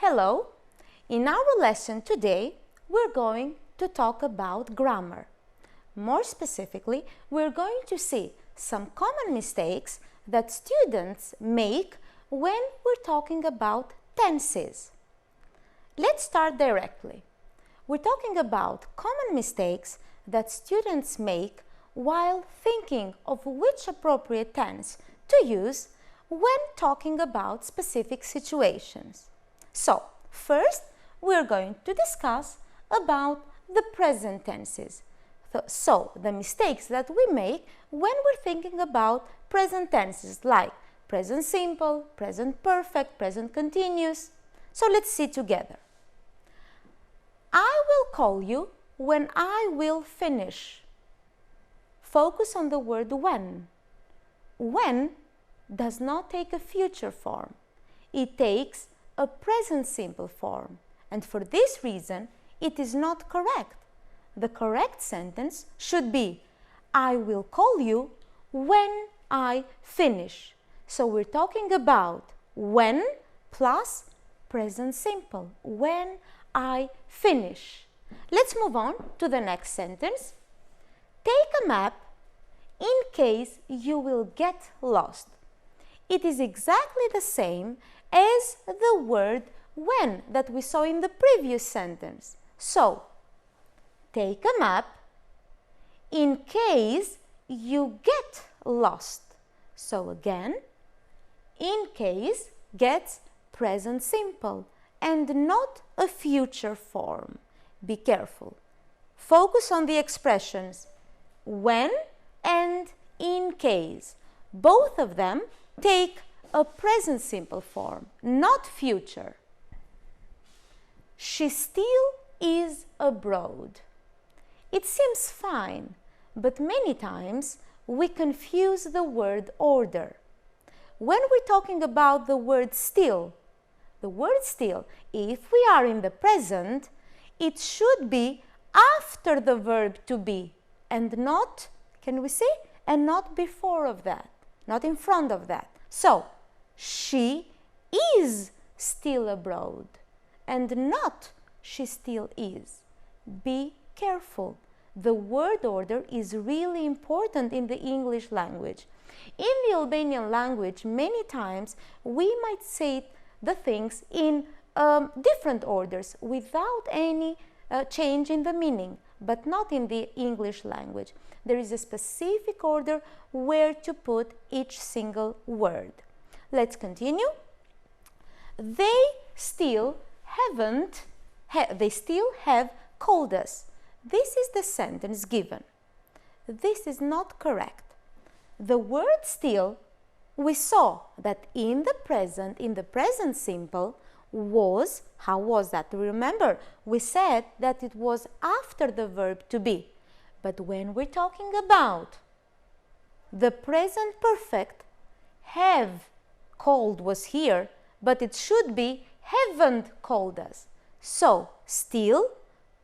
Hello! In our lesson today, we're going to talk about grammar. More specifically, we're going to see some common mistakes that students make when we're talking about tenses. Let's start directly. We're talking about common mistakes that students make while thinking of which appropriate tense to use when talking about specific situations. So, first, we're going to discuss about the present tenses. So, the mistakes that we make when we're thinking about present tenses like present simple, present perfect, present continuous. So, let's see together. I will call you when I will finish. Focus on the word when. When does not take a future form. It takes a present simple form, and for this reason, it is not correct. The correct sentence should be, I will call you when I finish. So we're talking about when plus present simple, when I finish. Let's move on to the next sentence. Take a map in case you will get lost. It is exactly the same as the word when that we saw in the previous sentence. So, take a map in case you get lost. So again, in case gets present simple and not a future form. Be careful. Focus on the expressions when and in case. Both of them take a present simple form, not future. She still is abroad. It seems fine, but many times we confuse the word order. When we're talking about the word still, if we are in the present, it should be after the verb to be and not, can we see? And not before of that, not in front of that. So, she is still abroad and not she still is. Be careful. The word order is really important in the English language. In the Albanian language, many times we might say the things in different orders without any change in the meaning, but not in the English language. There is a specific order where to put each single word. Let's continue. They still have called us. This is the sentence given. This is not correct. The word still, we saw that in the present simple was, how was that? Remember, we said that it was after the verb to be. But when we're talking about the present perfect, have called was here, but it should be haven't called us. So, still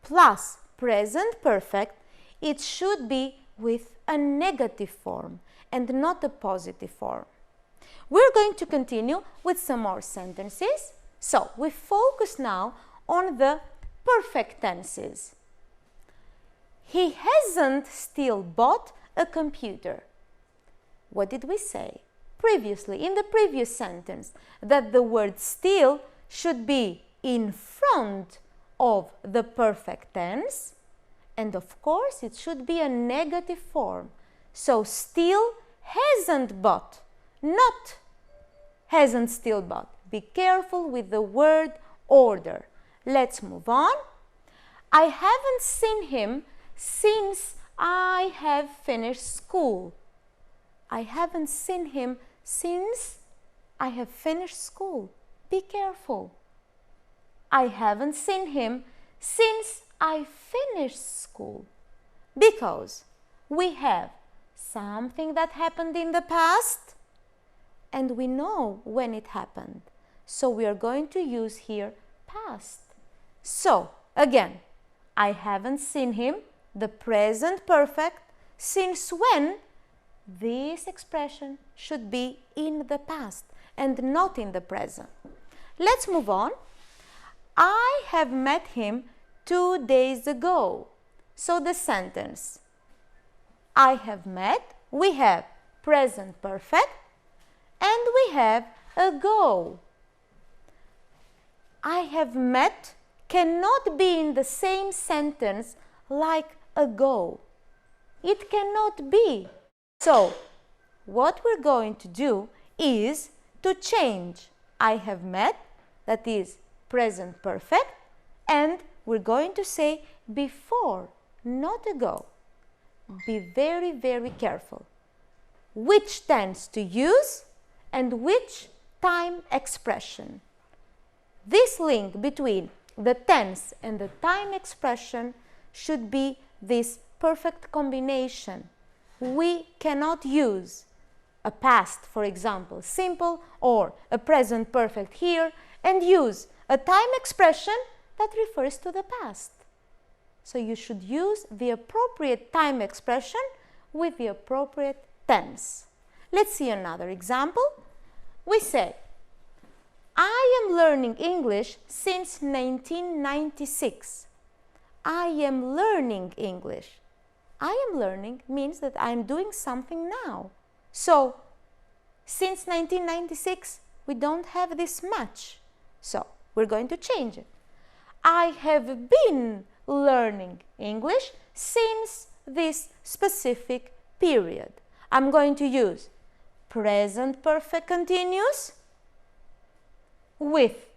plus present perfect, it should be with a negative form and not a positive form. We're going to continue with some more sentences. So, we focus now on the perfect tenses. He hasn't still bought a computer. What did we say previously, in the previous sentence? That the word still should be in front of the perfect tense, and of course it should be a negative form. So, still hasn't bought, not hasn't still bought. Be careful with the word order. Let's move on. I haven't seen him since I have finished school. I haven't seen him since I have finished school. Be careful. I haven't seen him since I finished school. Because we have something that happened in the past and we know when it happened. So we are going to use here past. So, again, I haven't seen him, the present perfect, since when? This expression should be in the past and not in the present. Let's move on. I have met him 2 days ago. So the sentence, I have met, we have present perfect and we have ago. I have met cannot be in the same sentence like ago. It cannot be. So, what we're going to do is to change I have met, that is present perfect, and we're going to say before, not ago. Be very, very careful. Which tense to use and which time expression. This link between the tense and the time expression should be this perfect combination. We cannot use a past, for example, simple, or a present perfect here, and use a time expression that refers to the past. So you should use the appropriate time expression with the appropriate tense. Let's see another example. We say, I am learning English since 1996. I am learning English. I am learning means that I am doing something now. So, since 1996, we don't have this much. So, we're going to change it. I have been learning English since this specific period. I'm going to use present perfect continuous with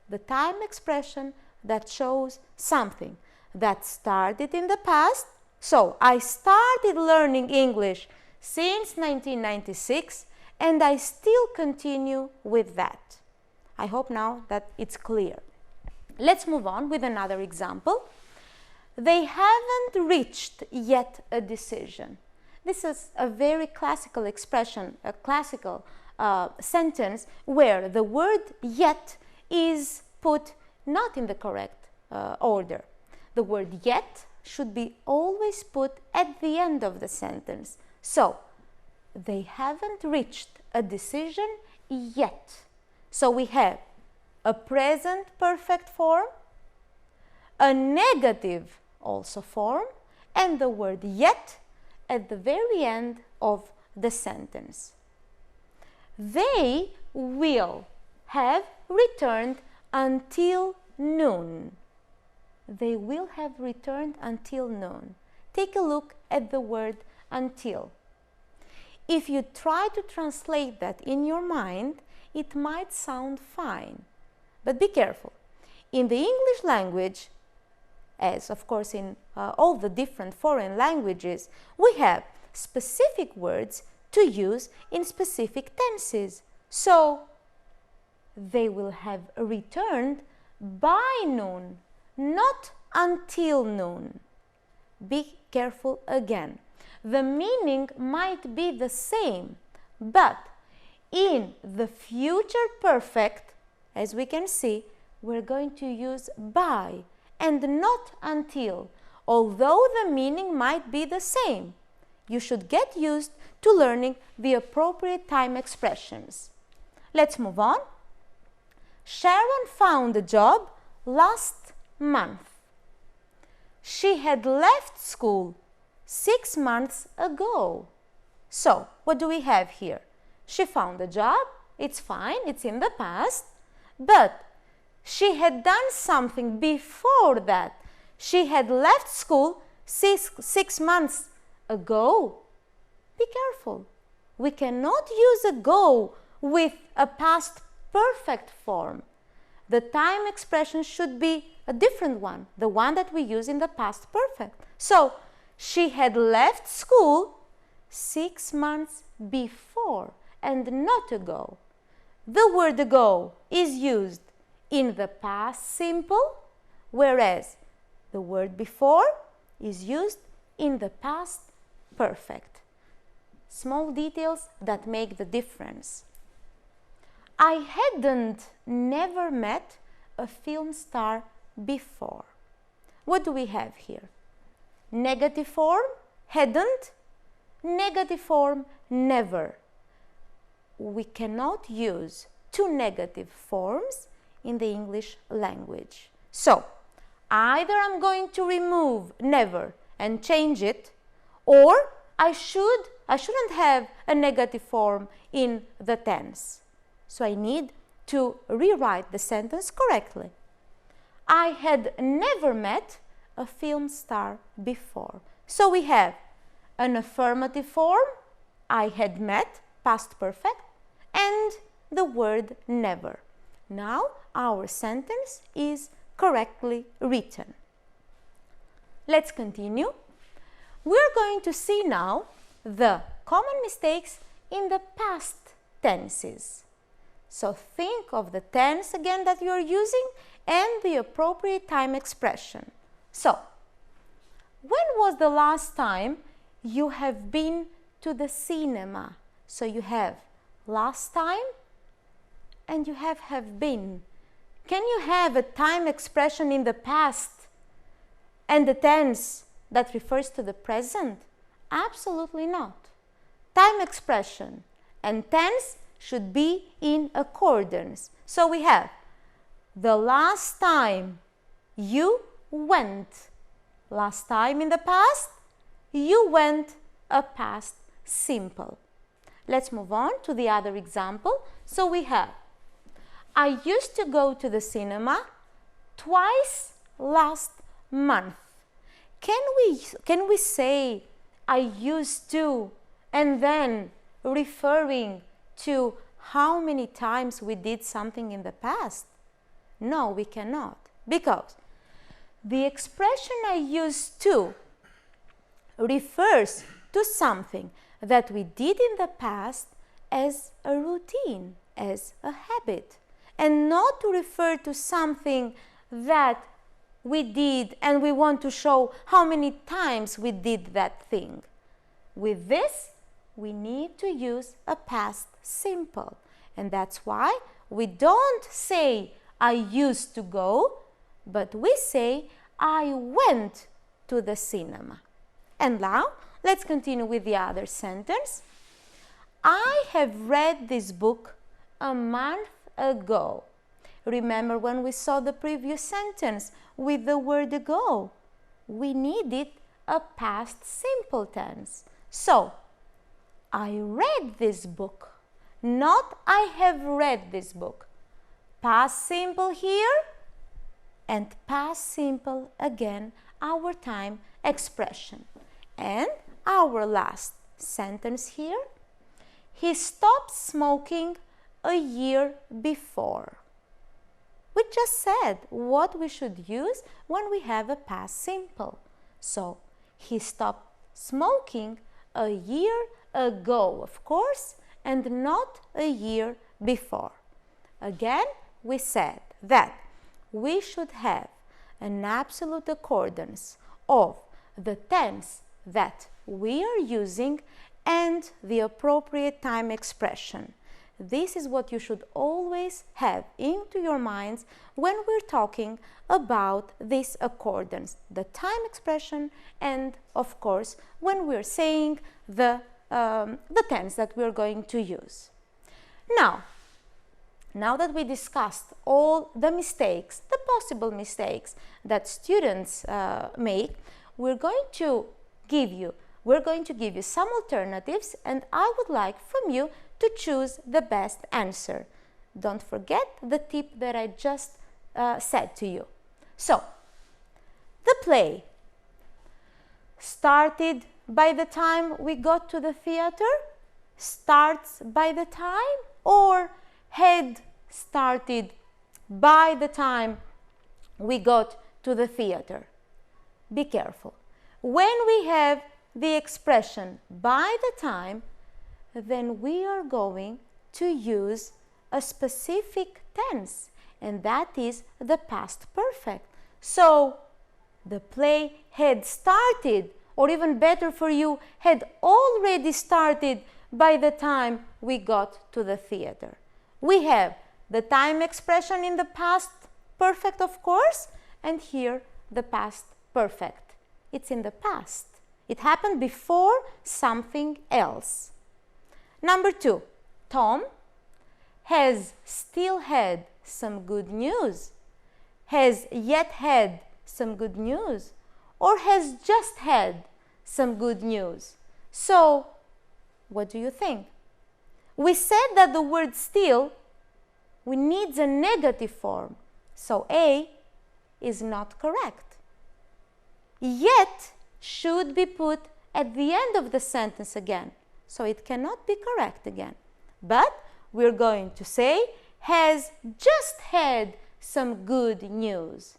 the time expression that shows something that started in the past. So, I started learning English since 1996 and I still continue with that. I hope now that it's clear. Let's move on with another example. They haven't reached yet a decision. This is a very classical expression, a classical sentence where the word yet is put not in the correct order. The word yet should be always put at the end of the sentence. So, they haven't reached a decision yet. So, we have a present perfect form, a negative also form, and the word yet at the very end of the sentence. They will have returned until noon. They will have returned until noon. Take a look at the word until. If you try to translate that in your mind, it might sound fine. But be careful. In the English language, as of course in all the different foreign languages, we have specific words to use in specific tenses. So, they will have returned by noon, not until noon. Be careful again. The meaning might be the same, but in the future perfect, as we can see, we're going to use by and not until, although the meaning might be the same. You should get used to learning the appropriate time expressions. Let's move on. Sharon found a job last month. She had left school 6 months ago. So, what do we have here? She found a job, it's fine, it's in the past, but she had done something before that. She had left school six months ago. Be careful. We cannot use ago with a past perfect form. The time expression should be a different one, the one that we use in the past perfect. So, she had left school 6 months before and not ago. The word ago is used in the past simple, whereas the word before is used in the past perfect. Small details that make the difference. I hadn't never met a film star before. What do we have here? Negative form, hadn't. Negative form, never. We cannot use two negative forms in the English language. So, either I'm going to remove never and change it, or I shouldn't have a negative form in the tense. So I need to rewrite the sentence correctly. I had never met a film star before. So we have an affirmative form, I had met, past perfect, and the word never. Now our sentence is correctly written. Let's continue. We're going to see now the common mistakes in the past tenses. So think of the tense again that you're using and the appropriate time expression. So, when was the last time you have been to the cinema? So you have last time and you have been. Can you have a time expression in the past and the tense that refers to the present? Absolutely not. Time expression and tense should be in accordance. So we have the last time you went. Last time in the past, you went, a past simple. Let's move on to the other example. So we have, I used to go to the cinema twice last month. Can we say I used to and then referring to how many times we did something in the past? No, we cannot, because the expression I used to refers to something that we did in the past as a routine, as a habit, and not to refer to something that we did and we want to show how many times we did that thing. With this, we need to use a past simple, and that's why we don't say I used to go, but we say I went to the cinema. And now let's continue with the other sentence. I have read this book a month ago. Remember when we saw the previous sentence with the word ago? We needed a past simple tense. So, I read this book, not I have read this book. Past simple here and past simple again, our time expression. And our last sentence here, he stopped smoking a year before. We just said what we should use when we have a past simple. So, he stopped smoking a year ago, of course, and not a year before. Again, we said that we should have an absolute accordance of the tense that we are using and the appropriate time expression. This is what you should always have into your minds when we're talking about this accordance, the time expression, and of course when we're saying the tense that we're going to use. Now that we discussed all the mistakes, the possible mistakes that students make, we're going to give you some alternatives, and I would like from you to choose the best answer. Don't forget the tip that I just said to you. So, the play started by the time we got to the theater, starts by the time, or had started by the time we got to the theater. Be careful. When we have the expression by the time, then we are going to use a specific tense, and that is the past perfect. So, the play had started, or even better for you, had already started by the time we got to the theater. We have the time expression in the past perfect, of course, and here the past perfect. It's in the past. It happened before something else. Number 2, Tom has still had some good news, has yet had some good news, or has just had some good news. So, what do you think? We said that the word still, we need a negative form. So A is not correct. Yet should be put at the end of the sentence again. So it cannot be correct again. But we're going to say has just had some good news.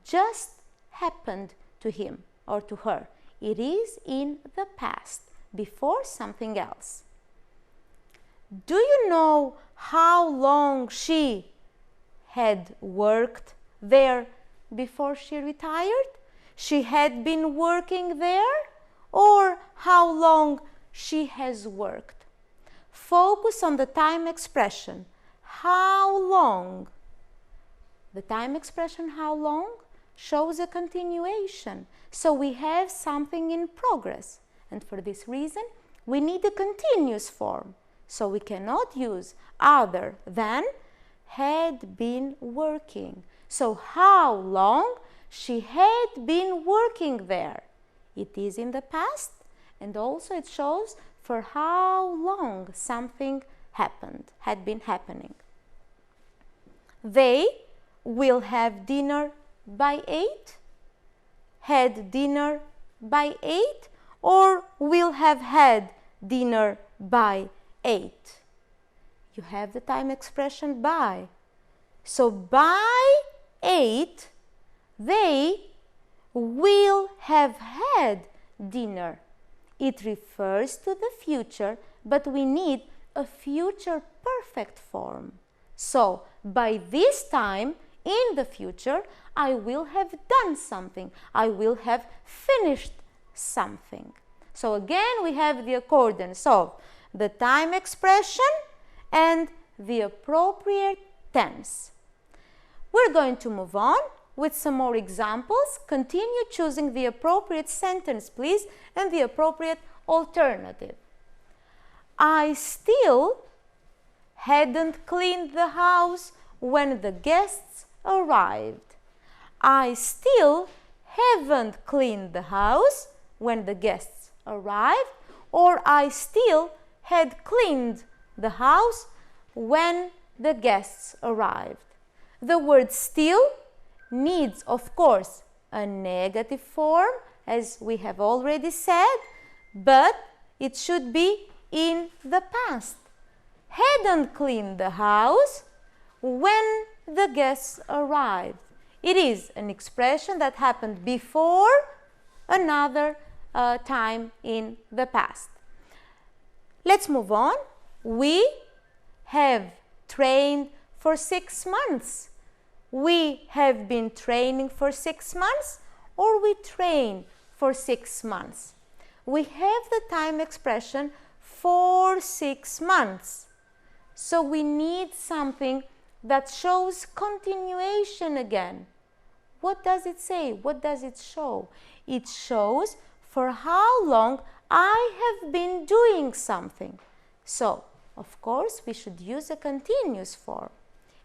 Just happened to him or to her. It is in the past, before something else. Do you know how long she had worked there before she retired? She had been working there, or how long she has worked? Focus on the time expression. How long? The time expression how long shows a continuation. So we have something in progress. And for this reason, we need a continuous form. So we cannot use other than had been working. So how long she had been working there? It is in the past, and also it shows for how long something had been happening. They will have dinner by 8, had dinner by 8, or will have had dinner by 8. You have the time expression by. So by 8, they will have had dinner. It refers to the future, but we need a future perfect form. So by this time in the future, I will have done something. I will have finished something. So again, we have the accordance of the time expression and the appropriate tense. We're going to move on with some more examples. Continue choosing the appropriate sentence, please, and the appropriate alternative. I still hadn't cleaned the house when the guests arrived. I still haven't cleaned the house when the guests arrived, or I still had cleaned the house when the guests arrived. The word still needs, of course, a negative form, as we have already said, but it should be in the past. Hadn't cleaned the house when the guests arrived. It is an expression that happened before another time in the past. Let's move on. We have trained for 6 months. We have been training for 6 months, or we train for 6 months. We have the time expression for 6 months. So we need something that shows continuation again. What does it say? What does it show? It shows for how long I have been doing something. So, of course, we should use a continuous form.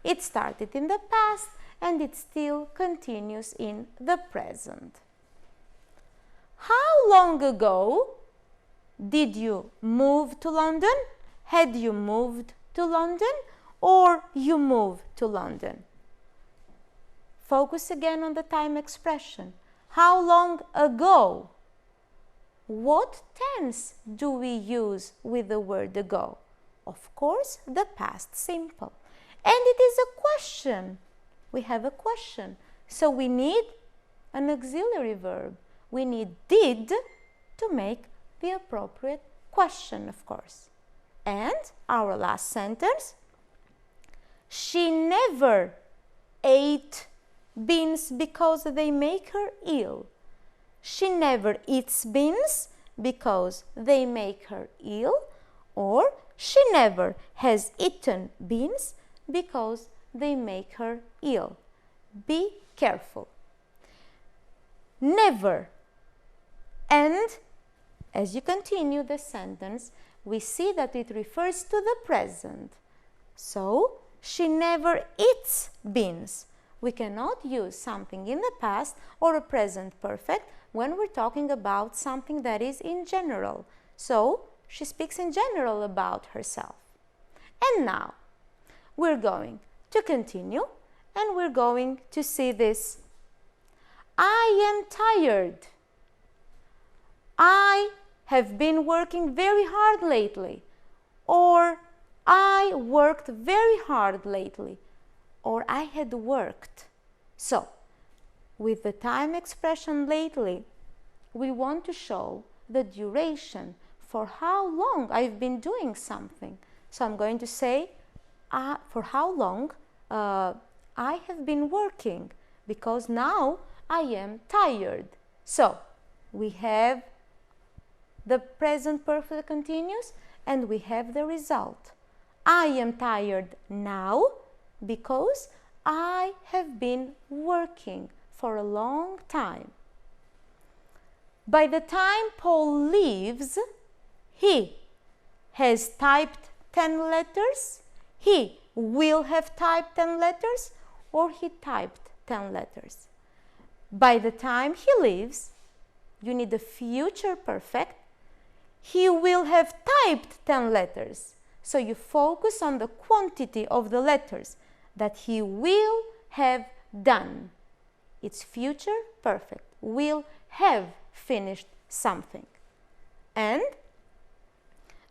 It started in the past and it still continues in the present. How long ago did you move to London? Had you moved to London, or you moved to London? Focus again on the time expression. How long ago? What tense do we use with the word ago? Of course, the past simple. And it is a question. We have a question. So we need an auxiliary verb. We need did to make the appropriate question, of course. And our last sentence, she never ate beans because they make her ill. She never eats beans because they make her ill, or she never has eaten beans because they make her ill. Be careful. Never. And as you continue the sentence, we see that it refers to the present. So, she never eats beans. We cannot use something in the past or a present perfect when we're talking about something that is in general. So, she speaks in general about herself. And now, we're going to continue and we're going to see this. I am tired. I have been working very hard lately. Or I worked very hard lately. Or I had worked. So, with the time expression lately, we want to show the duration for how long I've been doing something. So I'm going to say for how long I have been working, because now I am tired. So we have the present perfect continuous and we have the result. I am tired now because I have been working for a long time. By the time Paul leaves, he has typed 10 letters, he will have typed 10 letters, or he typed 10 letters. By the time he leaves, you need the future perfect, he will have typed 10 letters. So you focus on the quantity of the letters that he will have done. It's future perfect, will have finished something. And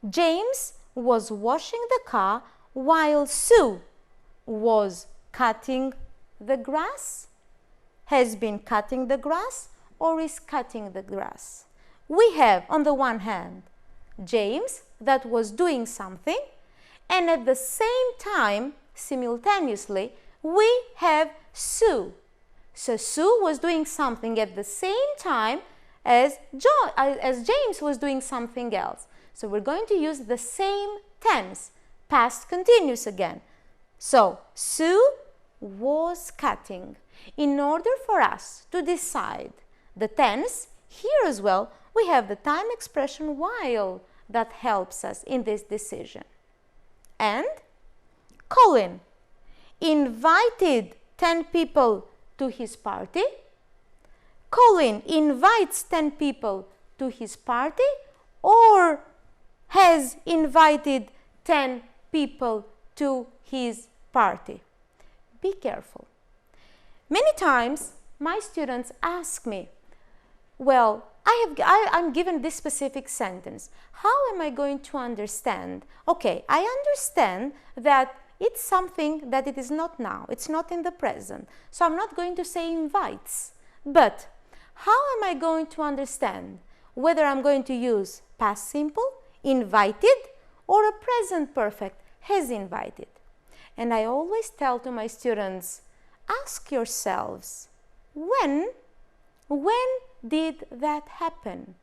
James was washing the car while Sue was cutting the grass, has been cutting the grass, or is cutting the grass. We have, on the one hand, James that was doing something, and at the same time, simultaneously, we have Sue. So Sue was doing something at the same time as James was doing something else. So we're going to use the same tense, past continuous again. So Sue was cutting. In order for us to decide the tense, here as well, we have the time expression while that helps us in this decision. And Colin invited 10 people to his party. Colin invites 10 people to his party, or has invited 10 people to his party. Be careful. Many times my students ask me, well, I'm given this specific sentence. How am I going to understand? Okay, I understand that it's something that it is not now. It's not in the present. So I'm not going to say invites. But how am I going to understand whether I'm going to use past simple, invited, or a present perfect, has invited? And I always tell to my students, ask yourselves, when did that happen?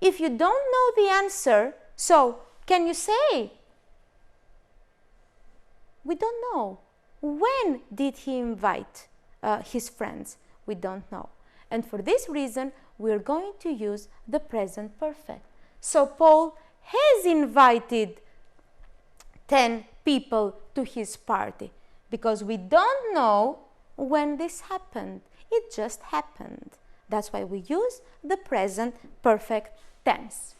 If you don't know the answer, so can you say, we don't know. When did he invite his friends? We don't know. And for this reason, we're going to use the present perfect. So Paul has invited 10 people to his party because we don't know when this happened. It just happened. That's why we use the present perfect tense.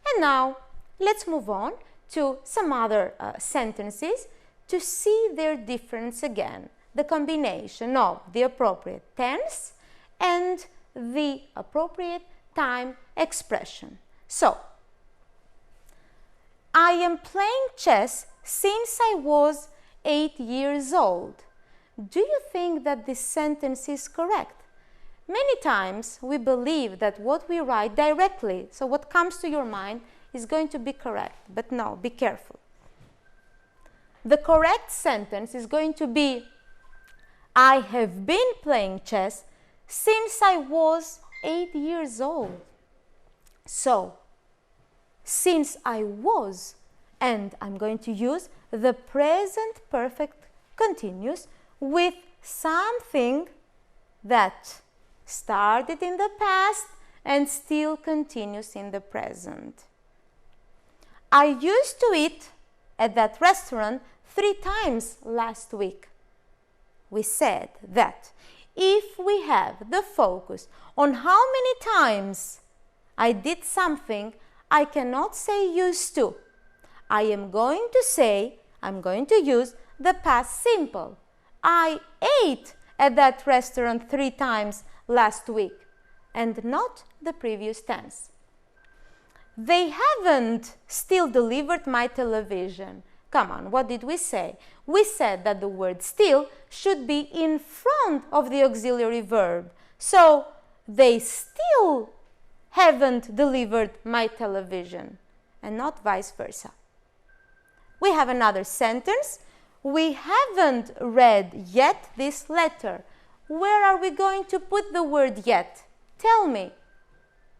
And now, let's move on to some other sentences to see their difference again. The combination of the appropriate tense and the appropriate time expression. So, I am playing chess since I was 8 years old. Do you think that this sentence is correct? Many times we believe that what we write directly, so what comes to your mind, is going to be correct. But no, be careful. The correct sentence is going to be, I have been playing chess since I was 8 years old. So, since I was, and I'm going to use the present perfect continuous with something that started in the past and still continues in the present. I used to eat at that restaurant 3 times last week. We said that if we have the focus on how many times I did something, I cannot say used to. I'm going to use the past simple. I ate at that restaurant 3 times last week, and not the previous tense. They haven't still delivered my television. Come on, what did we say? We said that the word still should be in front of the auxiliary verb. So, they still haven't delivered my television, and not vice versa. We have another sentence. We haven't read yet this letter. Where are we going to put the word yet? Tell me.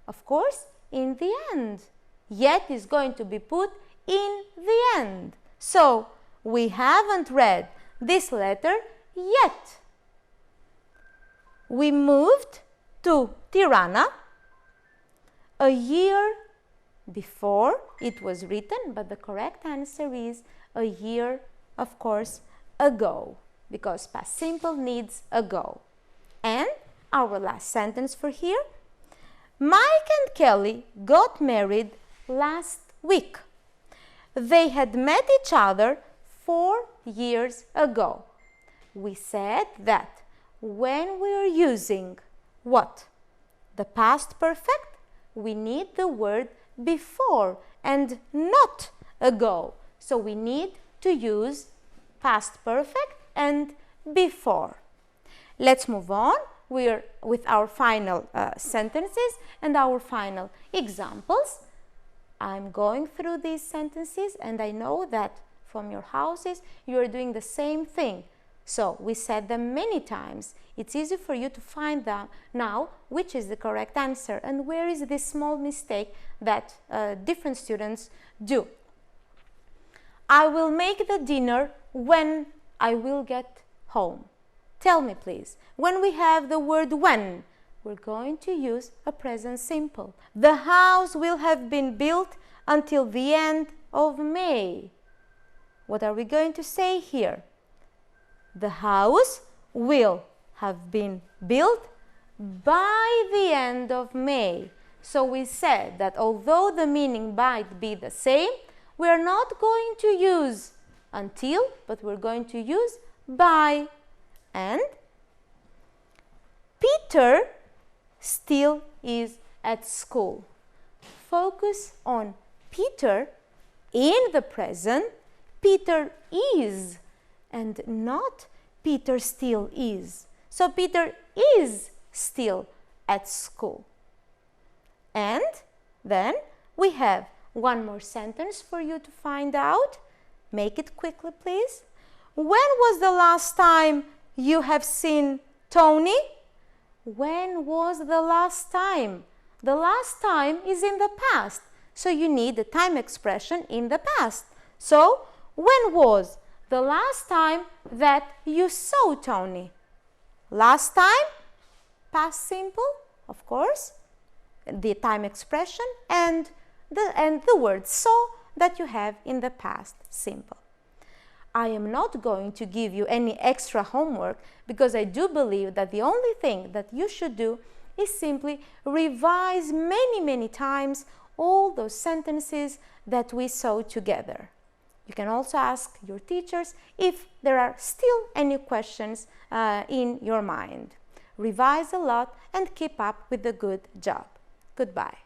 Of course, in the end. Yet is going to be put in the end. So, we haven't read this letter yet. We moved to Tirana a year before it was written, but the correct answer is a year, of course, ago, because past simple needs ago. And our last sentence for here. Mike and Kelly got married last week. They had met each other 4 years ago. We said that when we are using what? The past perfect, we need the word before and not ago. So we need to use past perfect and before. Let's move on. We're with our final sentences and our final examples. I'm going through these sentences, and I know that from your houses you are doing the same thing. So we said them many times. It's easy for you to find out now which is the correct answer and where is this small mistake that different students do. I will make the dinner when I will get home. Tell me please, when we have the word when, we're going to use a present simple. The house will have been built until the end of May. What are we going to say here? The house will have been built by the end of May. So we said that although the meaning might be the same, we are not going to use until, but we're going to use by. And Peter still is at school. Focus on Peter in the present. Peter is, and not Peter still is. So Peter is still at school. And then we have one more sentence for you to find out. Make it quickly, please. When was the last time you have seen Tony? When was the last time? The last time is in the past. So you need the time expression in the past. So, when was the last time that you saw Tony? Last time, past simple, of course, the time expression and the word saw that you have in the past simple. I am not going to give you any extra homework because I do believe that the only thing that you should do is simply revise many times all those sentences that we saw together. You can also ask your teachers if there are still any questions in your mind. Revise a lot and keep up with the good job. Goodbye.